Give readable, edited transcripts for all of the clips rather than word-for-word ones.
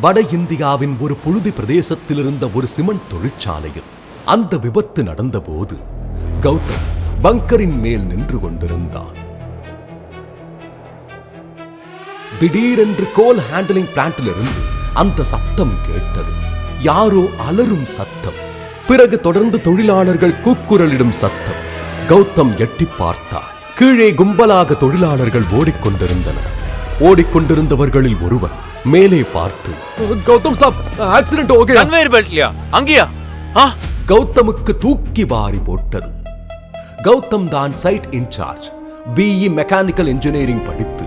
வட இந்தியாவின் ஒரு புழுதி பிரதேசத்தில் இருந்த ஒரு சிமெண்ட் தொழிற்சாலையில் அந்த விபத்து நடந்தபோது கௌதம் பங்கரின் மேல் நின்று கொண்டிருந்தான். திடீரென்று கோல் ஹேண்டலிங் பிளான்ட்டிலிருந்து அந்த சத்தம் கேட்டது. யாரோ அலறும் சத்தம். பிறகு தொடர்ந்து தொழிலாளர்கள் கூக்குரலிடும் சத்தம். கௌதம் எட்டி பார்த்தார். கீழே கும்பலாக தொழிலாளர்கள் ஓடிக்கொண்டிருந்தனர். ஓடிக்கொண்டிருந்தவர்களில் ஒருவன் மேலே பார்த்து, கௌதம் சாப், ஆக்சிடென்ட் हो गया. கன்வேயர் பெல்ட்லயா? அங்கயா? கௌதமுக்கு தூக்கி வாரி போட்டது. கௌதம் தான் site incharge. BE mechanical engineering படித்து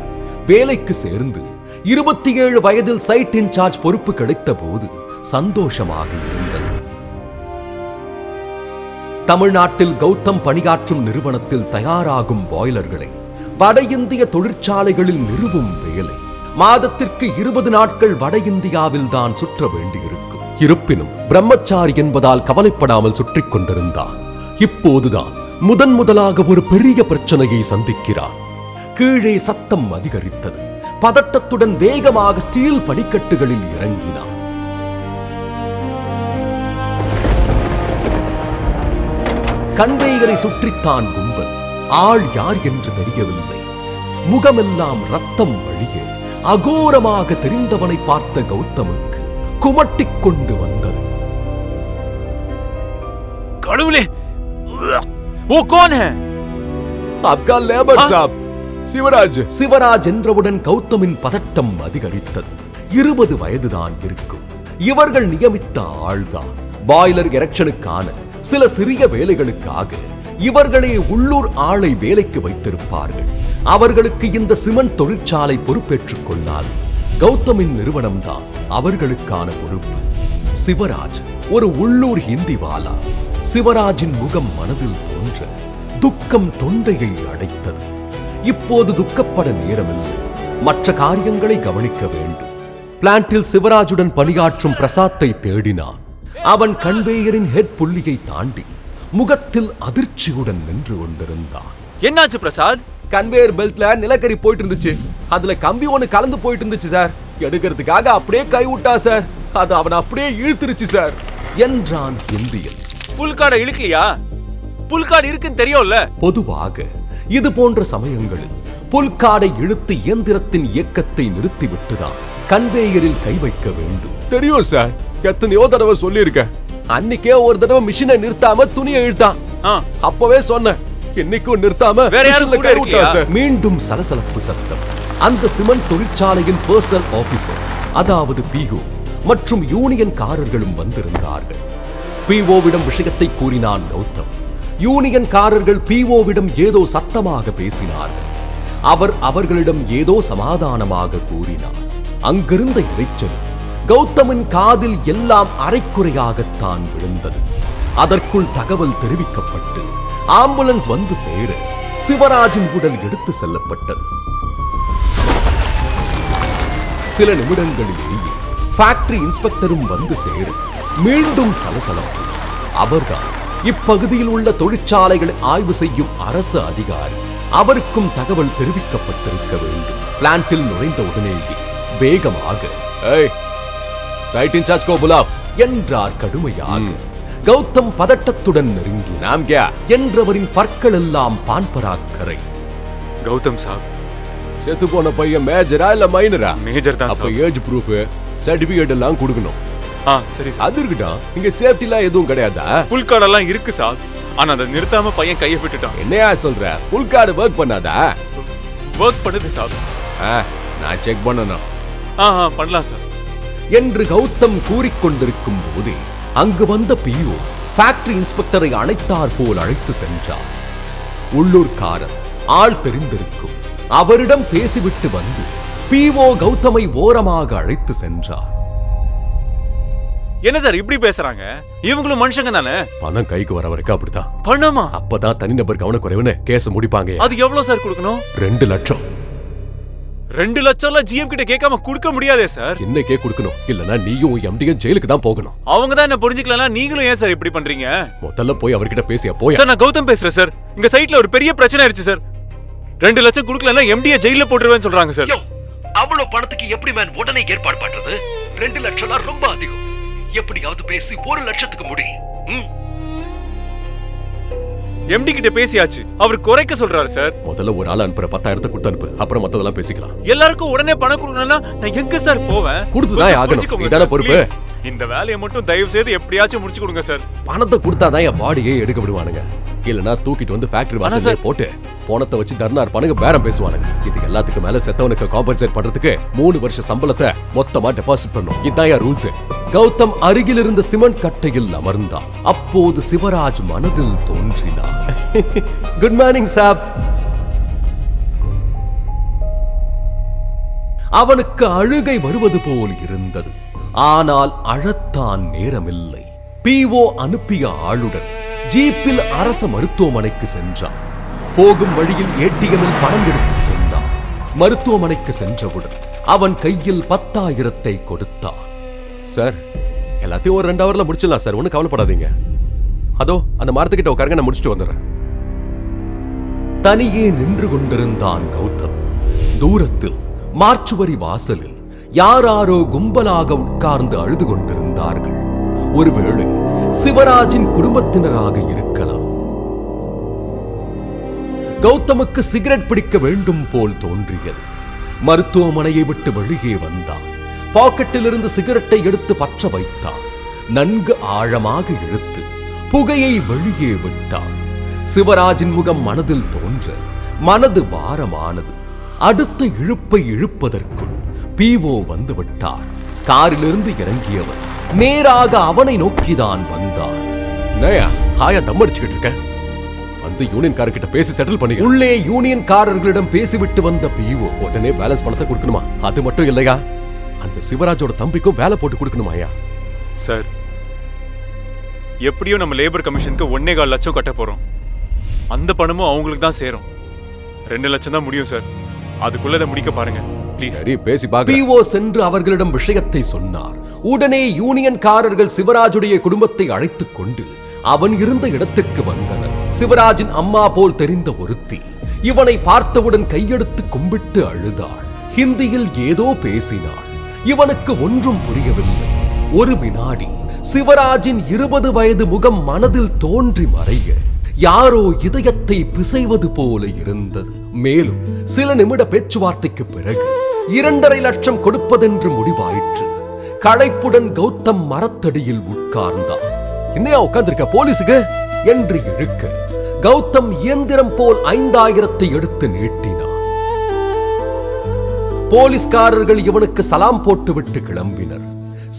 வேலைக்கு சேர்ந்து 27 வயதில் சைட் இன்சார்ஜ் பொறுப்பு கிடைத்த போது சந்தோஷமாக இருந்தது. தமிழ்நாட்டில் கௌதம் பணியாற்றும் நிறுவனத்தில் தயாராகும் பாய்லர்களை வட இந்திய தொழிற்சாலைகளில் நிறுவும் வேலை. மாதத்திற்கு 20 நாட்கள் வட இந்தியாவில் தான் சுற்ற வேண்டியிருக்கும். இருப்பினும் பிரம்மச்சாரி என்பதால் கவலைப்படாமல் சுற்றிக் கொண்டிருந்தான். இப்போதுதான் முதலாக ஒரு பெரிய பிரச்சனையை சந்திக்கிறான். கீழே சத்தம் அதிகரித்தது. பதட்டத்துடன் வேகமாக ஸ்டீல் படிக்கட்டுகளில் இறங்கினான். கன்வேயரை சுற்றித்தான் கும்பல். ஆள் யார் என்று தெரியவில்லை. முகமெல்லாம் ரத்தம் வழிய அகோரமாக தெரிந்தவனை பார்த்த கௌதமுக்கு குமட்டிக் கொண்டு வந்தது. கடவுளே, वो कौन है? आपका लेबर साहब, சிவராஜ் என்றவுடன் கௌதமின் பதட்டம் அதிகரித்தது. 20 வயதுதான் இருக்கும். இவர்கள் நியமித்த ஆள்தான். பாய்லர் எரெக்ஷனுக்கான சில சிறிய வேலைகளுக்காக இவர்களே உள்ளூர் ஆளை வேலைக்கு வைத்திருப்பார்கள். அவர்களுக்கு இந்த சிமெண்ட் தொழிற்சாலை பொறுப்பேற்றுக் கொள்ளாது. கௌதமின் நிறுவனம் தான் அவர்களுக்கான பொறுப்பு. சிவராஜ் ஒரு உள்ளூர் ஹிந்திவாலா. சிவராஜின் முகம் மனதில் தோன்ற துக்கம் தொண்டையை அடைத்தது. இப்போது துக்கப்பட நேரமில்லை. மற்ற காரியங்களை கவனிக்க வேண்டும். பிளான்ட்டில் சிவராஜுடன் பணியாற்றும் பிரசாத்தை தேடினான். அவன் கன்வேயரின் ஹெட் புள்ளியை தாண்டி முகத்தில் அதிர்ச்சியுடன் நின்று கொண்டிருந்தான். என்னாச்சு பிரசாத்? கன்வேயர் பெல்ட்ல நிலக்கரி போயிட்டு இருந்துச்சு. அதுல கம்பி ஒண்ணு கலந்து போயிட்டு இருந்துச்சு சார். எடுக்கிறதுக்காக அப்படியே கை விட்டா சார். அது அவன் அப்படியே இழுத்துருச்சு சார் என்றான் ஹிந்தியில். புல்காடை இழுக்கலையா? புல்காடு இருக்குன்னு தெரியும்ல. பொதுவாக இது போன்ற சமயங்களில் புல்காடை இழுத்து இயந்திரத்தின் இயக்கத்தை நிறுத்திவிட்டுதான் கன்வேயரில் கை வைக்க வேண்டும். தெரியும் சார், எத்தனையோ தடவை சொல்லியிருக்கேன். அன்னைக்கே ஒரு தடவை மிஷினை நிறுத்தாம துணியை இழுத்தான். அப்பவே சொன்னேன், இன்னைக்கும் நிறுத்தாம வேற யாரும் கூட இருக்கலையா? மீண்டும் சலசலப்பு சத்தம். அந்த சிமெண்ட் தொழிற்சாலையின் பர்சனல் ஆபீசர், அதாவது பிஓ மற்றும் யூனியன்காரர்களும் வந்திருந்தார்கள். பிஓவிடம் விஷயத்தை கூறினான் கௌதம். யூனியன்காரர்கள் பிஓவிடம் ஏதோ சத்தமாக பேசினார்கள். அவர் அவர்களிடம் ஏதோ சமாதானமாக கூறினார். அங்கிருந்த இரைச்சல் கௌதமின் காதில் எல்லாம் அரைக்குறையாகத்தான் விழுந்தது. அதற்குள் தகவல் தெரிவிக்கப்பட்டு ஆம்புலன்ஸ் வந்து சேர சிவராஜின் உடல் எடுத்து செல்லப்பட்டது. சில நிமிடங்களிலேயே ஃபேக்டரி இன்ஸ்பெக்டரும் வந்து சேர மீண்டும் சலசலப்பு. அவர்தான் இப்பகுதியில் உள்ள தொழிற்சாலைகளை ஆய்வு செய்யும் அரசு அதிகாரி. அவருக்கும் தகவல் தெரிவிக்கப்பட்டிருக்க வேண்டும். பிளான்ட்டில் நுழைந்த உடனேயே வேகமாக சைட் இன்சார்ஜ் கோ புலாவ் என்றார் கடுமையாக. கௌதம் பதட்டத்துடன் நெருங்கி நாம் கே என்றவரின் பற்கள் எல்லாம் பான்பராக்கரை. கௌதம் சாப், செத்து போன பையன் மேஜரா இல்ல மைனரா? மேஜர் தான். அப்ப ஏஜ் ப்ரூஃப் சர்டிபிகேட் எல்லாம் கொடுக்கணும். சரி சார். அது இருக்கட்டும், இங்க சேஃப்டி எல்லாம் எதுவும் கிடையாதா? புல்காடெல்லாம் இருக்கு சார். ஆனா அதை நிறுத்தாம பையன் கையை விட்டுட்டான். என்னையா சொல்ற? புல்காடு ஒர்க் பண்ணாதா? ஒர்க் பண்ணுது சார். நான் செக் பண்ணணும். பண்ணலாம் சார் என்று கௌதம் கூறிக்கொண்டிருக்கும் போதே அங்கு வந்த பிஓ ஃபேக்டரி இன்ஸ்பெக்டரை அழைத்தார் போல் அழைத்து சென்றார். உள்ளூர்காரர், ஆள் தெரிந்திருக்கும். அவரிடம் பேசிவிட்டு வந்து பிஓ கௌதமை ஓரமாக அழைத்து சென்றார். என்ன சார் இப்படி பேசுறாங்க? இவங்களும் மனுஷங்க தானே. பணம் கைக்கு வர வரைக்கும் அப்படித்தான். பணமா? அப்பதான் தனிநபர் கவனக்குறைவுன்னு கேஸ் முடிப்பாங்க. அது எவ்வளவு சார் கொடுக்கணும்? 2 லட்சம். 2 லட்சம்லாம் ஜிஎம் கிட்ட கேட்காம கொடுக்க முடியாதே சார். இன்னைக்கே கொடுக்கணும், இல்லனா நீயும் எம்டியும் ஜெயிலுக்கு தான் போகணும். அவங்க தான் என்ன புரிஞ்சுக்கலாம், நீங்களும் ஏன் சார் இப்படி பண்றீங்க? முதல்ல போய் அவர்கிட்ட பேசியா போய். சார் நான் கௌதம் பேசுறேன் சார். இங்க சைட்ல ஒரு பெரிய பிரச்சனை ஆயிடுச்சு சார். 2 லட்சம் கொடுக்கலன்னா எம்டியை ஜெயில போட்டுருவேன்னு சொல்றாங்க சார். அவ்வளவு பணத்துக்கு எப்படி மேன் உடனே ஏற்பாடு பண்றது? 2 லட்சம்லாம் ரொம்ப அதிகம். எப்படியாவது பேசி 1 லட்சத்துக்கு முடி. எம்டி கிட்ட பேசியாச்சு, அவர் குறைக்க சொல்றாரு சார். முதல்ல ஒரு ஆள் அனுப்புற 10,000 கொடுத்து அனுப்பு, அப்புறம் மத்ததெல்லாம் பேசிக்கலாம். எல்லாருக்கும் உடனே பணம் கொடுக்கணும்னா நான் எங்க சார் போவேன்? கொடுத்துதான் ஆகணும், இதான பொறுப்பு. இந்த வேலையை மட்டும் தயவு செய்து எப்படியாச்சும் முடிச்சு கொடுங்க சார். பணத்தை கொடுத்தாதான் என் பாடியே எடுக்க விடுவானுங்க. இல்லனா தூக்கிட்டு வந்து ஃபேக்டரி வாசல்ல போட்டு பணத்தை வச்சு தர்ணா இருப்பானுங்க, பேரம் பேசுவானுங்க. இது எல்லாத்துக்கு மேல செத்தவனுக்கு காம்பன்சேட் பண்றதுக்கு 3 வருஷ சம்பளத்தை மொத்தமா டெபாசிட் பண்ணும். இதான் ரூல்ஸ். கௌதம் அருகில் இருந்த சிமெண்ட் கட்டையில் அமர்ந்தான். அப்போது சிவராஜ் மனதில் தோன்றினார். குட் மார்னிங் சாப். அவனுக்கு அழுகை வருவது போல் இருந்தது. ஆனால் அழத்தான் நேரமில்லை. பிஓ அனுப்பிய ஆளுடன் ஜீப்பில் அரச மருத்துவமனைக்கு சென்றான். போகும் வழியில் ஏடிஎம்மில் பணம் எடுத்துக் கொண்டான். மருத்துவமனைக்கு சென்றவுடன் அவன் கையில் 10,000 கொடுத்தான். சார், எல்லாத்தையும் ஒரு 2 ஹவர்ல முடிச்சிடலாம் சார், ஒன்னும் கவலைப்படாதீங்க. அதோ அந்த மரத்துக்கிட்ட உட்காருங்க, நான் முடிச்சுட்டு வந்துடுறேன். தனியே நின்று கொண்டிருந்தான் கௌதம். தூரத்தில் மார்ச்சுவரி வாசலில் யாராரோ கும்பலாக உட்கார்ந்து அழுது கொண்டிருந்தார்கள். ஒருவேளை சிவராஜின் குடும்பத்தினராக இருக்கலாம். கௌதமுக்கு சிகரெட் பிடிக்க வேண்டும் போல் தோன்றியது. மருத்துவமனையை விட்டு வெளியே வந்தான். பாக்கெட்டில் இருந்து சிகரெட்டை எடுத்து பற்ற வைத்தான். நன்கு ஆழமாக இழுத்து புகையை வெளியே விட்டான். சிவராஜின் முகம் மனதில் தோன்ற மனது பாரமானது. அடுத்த இழுப்பை இழுப்பதற்குள் பிஓ வந்து விட்டார். காரிலிருந்து இறங்கியவர் நேராக அவனை நோக்கிதான் வந்தார். நயா ஹாயா தம் அடிச்சுக்கிட்டு இருக்க, வந்து யூனியன் காரர்கிட்ட பேசி செட்டில் பண்ணி. உள்ளே யூனியன்காரர்களிடம் பேசிவிட்டு வந்த பிஓ உடனே பேலன்ஸ் பணத்தை கொடுக்கணுமா? அது மட்டும் இல்லையா, அந்த சிவராஜோட தம்பிக்கும் வேலை போட்டு கொடுக்கணுமாயா? சார், எப்படியும் நம்ம லேபர் கமிஷனுக்கு 1.25 லட்சம் கட்ட போறோம். அந்த பணமும் அவங்களுக்கு தான் சேரும். 2 லட்சம் தான் முடியும் சார். அதுக்குள்ளதை முடிக்க பாருங்க. சரி, பேசி பாக்க. பிஓ சென்று அவர்களிடம் விஷயத்தை சொன்னார். உடனே யூனியன்காரர்கள் சிவராஜுடைய குடும்பத்தை அழைத்துக் கொண்டு அவன் இருந்த இடத்திற்கு வந்தனர். சிவராஜின் அம்மா போல் தெரிந்த ஒருத்தி இவனை பார்த்தவுடன் கையெடுத்து கும்பிட்டு அழுதாள். ஹிந்தியில் ஏதோ பேசினாள். இவனுக்கு ஒன்றும் புரியவில்லை. ஒரு வினாடி சிவராஜின் 20 வயது முகம் மனதில் தோன்றி மறைய யாரோ இதயத்தை பிசைவது போல இருந்தது. மேலும் சில நிமிட பேச்சுவார்த்தைக்கு பிறகு 2.5 லட்சம் கொடுப்பதென்று முடிவாயிற்று. களைப்புடன் கௌதம் மரத்தடியில் உட்கார்ந்தான். இன்னையா உட்கார்ந்திருக்க போலீஸுக்கு என்று இழுக்க கௌதம் இயந்திரம் போல் 5,000 எடுத்து நீட்டினான். போலீஸ்காரர்கள் இவனுக்கு சலாம் போட்டுவிட்டு கிளம்பினர்.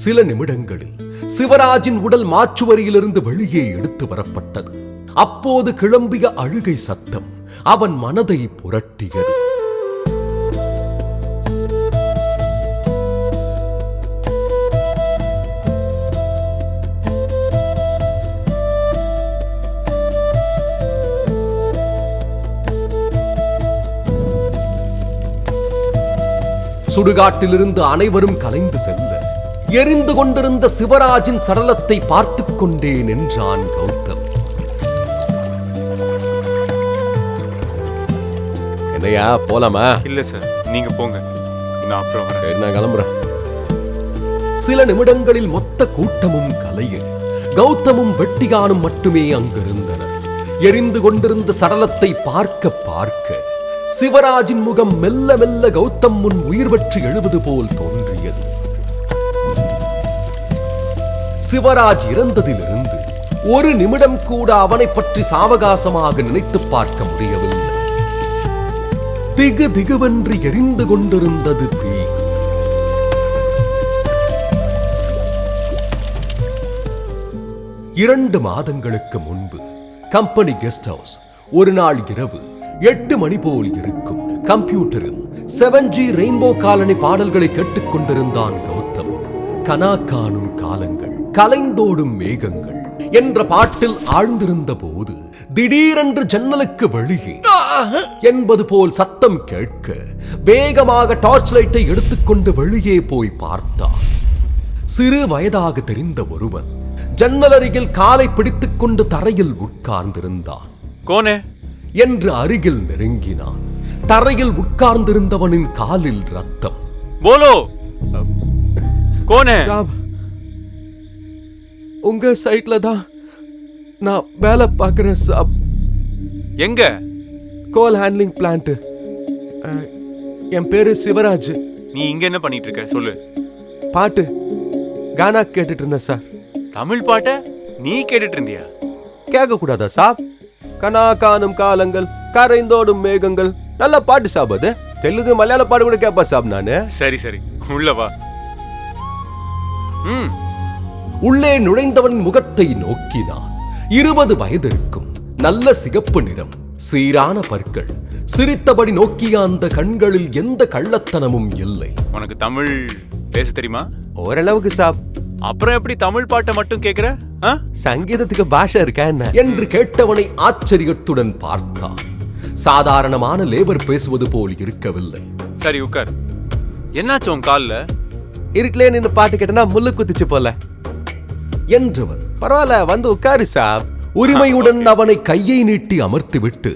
சில நிமிடங்களில் சிவராஜின் உடல் மாச்சுவரியிலிருந்து வெளியே எடுத்து வரப்பட்டது. அப்போது கிளம்பிய அழுகை சத்தம் அவன் மனதை புரட்டியது. சுடுகாட்டிலிருந்து அனைவரும் கலைந்து செல்ல எரிந்து கொண்டிருந்த சிவராஜின் சடலத்தை பார்த்துக் கொண்டே நின்றான் கௌதம். என்னையா போலாமா? இல்ல சார், நீங்க போங்க, நான் அப்புறம் வரேன். சரி, நான் கிளம்புறேன். சில நிமிடங்களில் மொத்த கூட்டமும் கலைய கௌதமும் வெட்டியானும் மட்டுமே அங்கிருந்தனர். எரிந்து கொண்டிருந்த சடலத்தை பார்க்க பார்க்க சிவராஜின் முகம் மெல்ல மெல்ல கௌதம் முன் உயிர் பெற்று எழுவது போல் தோன்றியது. சிவராஜ் இறந்ததிலிருந்து ஒரு நிமிடம் கூட அவனை பற்றி சாவகாசமாக நினைத்து பார்க்க முடியவில்லை. திகு திகுவென்று எரிந்து கொண்டிருந்தது தீ. 2 மாதங்களுக்கு முன்பு கம்பெனி கெஸ்ட் ஹவுஸ். ஒரு நாள் இரவு 8 மணி போல் இருக்கும். கம்ப்யூட்டரில் 7G ரெயின்போ காலனி பாடல்களை கேட்டுக் கொண்டிருந்தான் கௌதம். கனா காணும் காலங்கள், கலைந்தோடும் மேகங்கள் என்ற பாட்டில் ஆழ்ந்திருந்த போது திடீரென்று ஜன்னலுக்கு வெளியே என்பது போல் சத்தம் கேட்க வேகமாக டார்ச் லைட்டை எடுத்துக்கொண்டு வெளியே போய் பார்த்தான். சிறு வயதாக தெரிந்த ஒருவன் ஜன்னல் அருகில் காலை பிடித்துக் கொண்டு தரையில் உட்கார்ந்திருந்தான். கோனே என்று அருகில் நெருங்கினான். தரையில் உட்கார்ந்திருந்தவனின் காலில் ரத்தம். போலோ, கோனே சாப், உங்க சைட்ல தான் நான் வேலை பார்க்குறேன் சாப். எங்க? கோல் ஹேண்ட்லிங் பிளான்ட். என் பேரு சிவராஜ். நீ இங்க என்ன பண்ணிட்டு இருக்க சொல்லு. பாட்டு கானா கேட்டுட்டு இருந்தேன் சார். தமிழ் பாட்ட நீ கேட்டுட்டு இருந்தியா? கேட்க கூடாதா சாப்? கனா காணும் காலங்கள் கரைந்தோடும் மேகங்கள், நல்ல பாட்டு சாப். அது தெலுங்கு மலையாள பாட்டு கூட கேட்பா சாப் நானு. சரி சரி, உள்ள வா. உள்ளே நுழைந்தவன் முகத்தை நோக்கினான். 20 வயது இருக்கும், நல்ல சிகப்பு நிறம், சீரான பற்கள். சிரித்தபடி நோக்கிய அந்த கண்களில் எந்த கள்ளத்தனமும் இல்லை. உனக்கு தமிழ் பேச தெரியுமா? ஓரளவுக்கு சாப். அப்புறம் எப்படி தமிழ் பாட்டை மட்டும் கேக்குற? சங்கீதத்துக்கு பாஷை இருக்கா என்ன என்று கேட்டவனை ஆச்சரியத்துடன் பார்த்தான். சாதாரணமான லேபர் பேசுவது போல் இருக்கவில்லை. சரி உட்கார். என்னாச்சு உன் கால்ல? இருக்கலே நின்னு பாட்டு கேட்டனா முள்ளு குத்திச்சு போல என்றவன் பரவாயில்ல வந்து உட்காரு சாப். உரிமையுடன் அவனை கையை நீட்டி அமர்த்திவிட்டு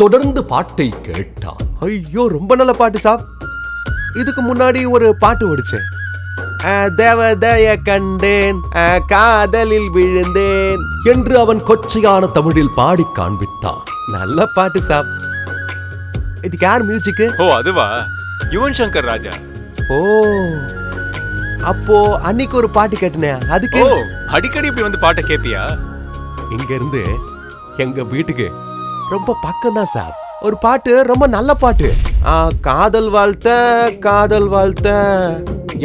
தொடர்ந்து பாட்டை கேட்டான். ஐயோ ரொம்ப நல்ல பாட்டு சாப். இதுக்கு முன்னாடி ஒரு பாட்டு ஓடிச்சேன். தேவதைய கண்டேன், காதலில் விழுந்தேன் என்று அவன் கொச்சையான தமிழில் பாடி காண்பித்தான். நல்ல பாட்டு சாப். இதுக்கு யார் மியூசிக்? ஓ அதுவா, யுவன் சங்கர் ராஜா. ஓ அப்போ அன்னைக்கு ஒரு பாட்டு கேட்டனே அதுக்கு? ஓ அடிக்கடி இப்படி வந்து பாட்டை கேப்பியா? இங்க இருந்து எங்க வீட்டுக்கு ரொம்ப பக்கம் தான் சார். ஒரு பாட்டு ரொம்ப நல்ல பாட்டு. காதல் வாழ்த்த காதல் வாழ்த்த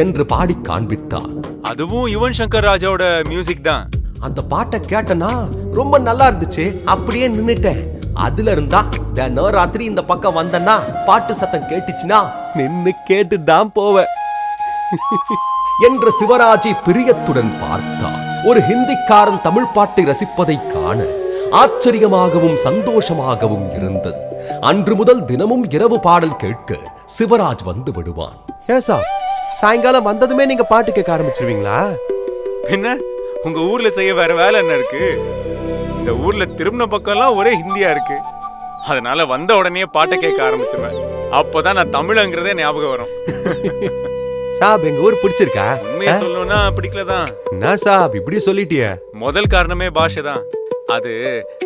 என்று பாடி காண்பித்தான். அதுவும் யுவன் சங்கர் ராஜாவோட மியூசிக் தான். அந்த பாட்டை கேட்டனா ரொம்ப நல்லா இருந்துச்சு. அப்படியே நின்னுட்டேன். அதுல இருந்தா தினம் ராத்திரி இந்த பக்கம் வந்தனா பாட்டு சத்தம் கேட்டுச்சுன்னா நின்னு கேட்டு தான் போவேன் என்ற சிவராஜை பிரியத்துடன் பார்த்தான். ஒரு ஹிந்திக்காரன் தமிழ் பாட்டை ரசிப்பதை காண ஆச்சரியமாகவும் சந்தோஷமாகவும் இருந்தது. அன்று முதல் தினமும் இரவு பாடல் கேட்க சிவராஜ் வந்து விடுவான். ஏசா சாயங்காலம் வந்ததுமே நீங்க பாட்டு கேட்க ஆரம்பிச்சிருவீங்களா? என்ன உங்க ஊர்ல செய்ய வேற வேலை என்ன இருக்கு? இந்த ஊர்ல திரும்பின பக்கம்லாம் ஒரே ஹிந்தியா இருக்கு. அதனால வந்த உடனே பாட்டை கேட்க ஆரம்பிச்சிருவேன். அப்போதான் நான் தமிழ்ங்கிறதே ஞாபகம் வரும். சாப் எங்க ஊர் பிடிச்சிருக்கா? உண்மையை சொல்லணும்னா பிடிக்கலதான். என்ன சாப் இப்படி சொல்லிட்டிய? முதல் காரணமே பாஷை தான். அது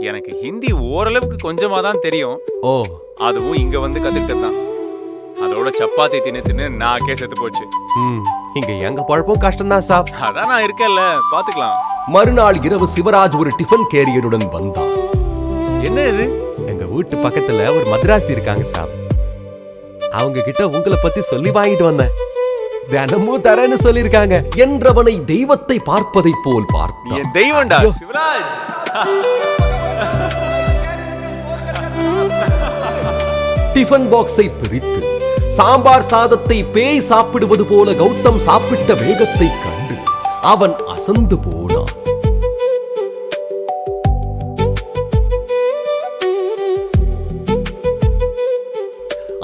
எனக்கு ஹிந்தி ஓரளவுக்கு கொஞ்சமா தான் தெரியும். ஓ அதுவும் இங்க வந்து கத்துக்கிட்டது தான். அதோட சப்பாத்தி தின்னு தின்னு நாக்கே செத்து போச்சு. இங்க எங்க பழப்பும் கஷ்டம்தான் சாப். அதான் நான் இருக்கேன்ல, பாத்துக்கலாம். மறுநாள் இரவு சிவராஜ் ஒரு டிஃபன் கேரியருடன் வந்தான். என்ன இது? எங்க வீட்டு பக்கத்துல ஒரு மദ്രാசி இருக்காங்க சாப். அவங்க கிட்ட உங்களை பத்தி சொல்லி வாங்கிட்டு வந்தேன். தினமும் தரேன்னு சொல்லிருக்காங்க என்றவனை தெய்வத்தை பார்ப்பதை போல் பார்த்தான். என் தெய்வம்டா சிவராஜ். டிஃபன் பாக்ஸை பிரித்து சாம்பார் சாதத்தை பேய் சாப்பிடுவது போல கௌதம் சாப்பிட்ட வேகத்தை கண்டு அவன் அசந்து போனான்.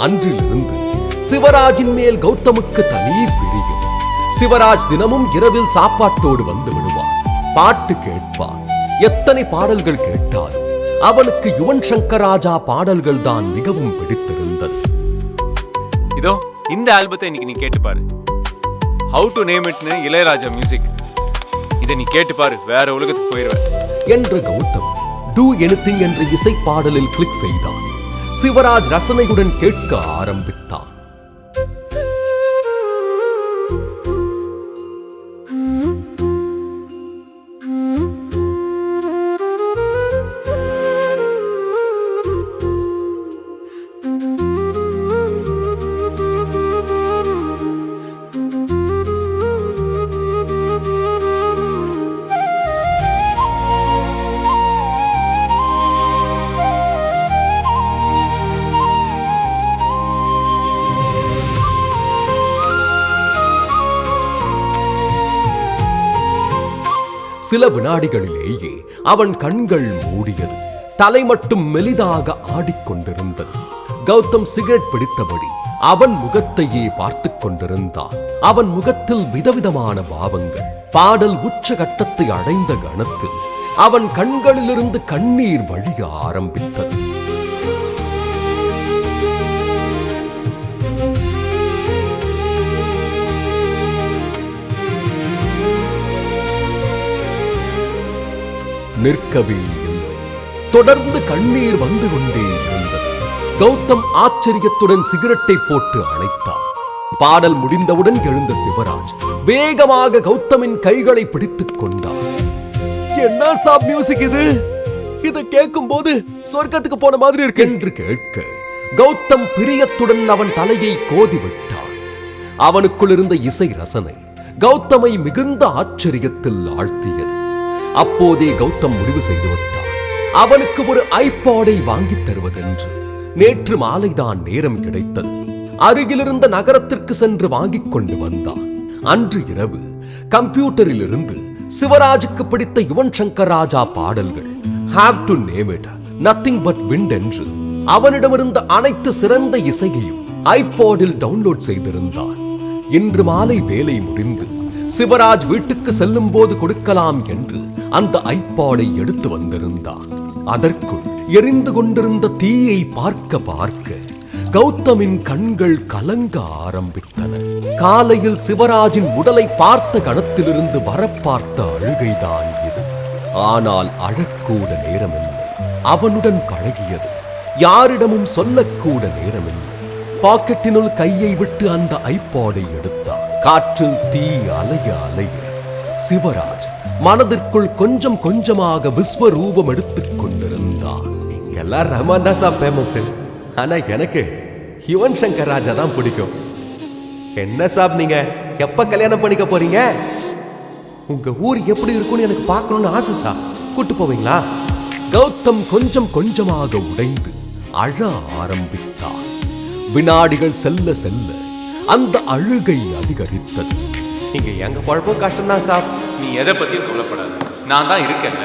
அன்றிலிருந்து சிவராஜின் மேல் கௌதமுக்கு தனி பிரியம். சிவராஜ் தினமும் இரவில் சாப்பாட்டோடு வந்து விடுவான். பாட்டு கேட்பான். எத்தனை பாடல்கள் கேட்டாலும் அவனுக்கு யுவன் சங்கர் ராஜா பாடல்கள் தான் மிகவும் பிடித்திருந்தது. இதோ இந்த ஆல்பத்தை இன்னைக்கு நீ கேட்டு பாரு. ஹவு டு நேம் இட்னு இளையராஜா மியூசிக். இதை நீ கேட்டு பாரு, வேற உலகத்துக்கு போயிருவ என்ற கௌதம் டூ எனிதிங் என்ற இசை பாடலில் கிளிக் செய்தான். சிவராஜ் ரசனையுடன் கேட்க ஆரம்பித்தான். சில வினாடிகளிலேயே அவன் கண்கள் மூடியது. தலை மட்டும் மெலிதாக ஆடிக்கொண்டிருந்தது. கௌதம் சிகரெட் பிடித்தபடி அவன் முகத்தையே பார்த்துக் கொண்டிருந்தான். அவன் முகத்தில் விதவிதமான பாவங்கள். பாடல் உச்சகட்டத்தை அடைந்த கணத்தில் அவன் கண்களிலிருந்து கண்ணீர் வழிய ஆரம்பித்தது. நிற்கவே இல்லை. தொடர்ந்து கண்ணீர் வந்து கொண்டே இருந்தது. கௌதம் ஆச்சரியத்துடன் சிகரெட்டை போட்டு அணைத்தார். பாடல் முடிந்தவுடன் எழுந்த சிவராஜ் வேகமாக கௌதமின் கைகளை பிடித்துக் கொண்டார். என்ன சாப் மியூசிக் இது? இத கேட்கும் போது சொர்க்கத்துக்கு போன மாதிரி இருக்கு என்று கேட்க கௌதம் பிரியத்துடன் அவன் தலையை கோதி விட்டான். அவனுக்குள் இருந்த இசை ரசனை கௌதமை மிகுந்த ஆச்சரியத்தில் ஆழ்த்தியது. அப்போதே கௌதம் முடிவு செய்து விட்டான் அவனுக்கு ஒரு ஐபாடை வாங்கித் தருவதென்று. நேற்று மாலைதான் நேரம் கிடைத்தது. அருகிலிருந்த நகரத்திற்கு சென்று வாங்கிக் கொண்டு வந்தான். அன்று இரவு கம்ப்யூட்டரில் இருந்து சிவராஜுக்கு பிடித்த யுவன் சங்கர் ராஜா பாடல்கள் Have to Name It, Nothing But Wind என்று அவனிடமிருந்த அனைத்து சிறந்த இசையையும் ஐபாடில் டவுன்லோட் செய்திருந்தான். இன்று மாலை வேலை முடிந்து சிவராஜ் வீட்டுக்கு செல்லும் போது கொடுக்கலாம் என்று அந்த ஐபாடை எடுத்து வந்திருந்தான். அதற்குள் எரிந்து கொண்டிருந்த தீயை பார்க்க பார்க்க கௌதமின் கண்கள் கலங்க ஆரம்பித்தன. காலையில் சிவராஜின் உடலை பார்த்த கணத்திலிருந்து வரப்பார்த்த அழுகைதான் இது. ஆனால் அழக்கூட நேரமில்லை. அவனுடன் பழகியது யாரிடமும் சொல்லக்கூட நேரமில்லை. பாக்கெட்டினுள் கையை விட்டு அந்த ஐபாடை எடுத்தான். காற்றில் தீ அலைய அலைய சிவராஜ் மனதிற்குள் கொஞ்சம் கொஞ்சமாக விஸ்வரூபம் எடுத்துக் கொண்டிருந்தான். இங்கெல்லாம் ரஹ்மான் தான் சார் ஃபேமஸ். ஆனா எனக்கு யுவன் சங்கர் ராஜா தான் பிடிக்கும். என்ன சாப் நீங்க எப்ப கல்யாணம் பண்ணிக்க போறீங்க? உங்க ஊர் எப்படி இருக்கும்னு எனக்கு பார்க்கணும்னு ஆசை சார். கூட்டு போவீங்களா? கௌதம் கொஞ்சம் கொஞ்சமாக உடைந்து அழ ஆரம்பித்தார். வினாடிகள் செல்ல செல்ல அந்த அழுகை அதிகரித்தது. இங்க எங்க பழப்பும் கஷ்டம்தான் சார். நீ எதை பத்தியும் கவலைப்படாத, நான் தான் இருக்கேன்.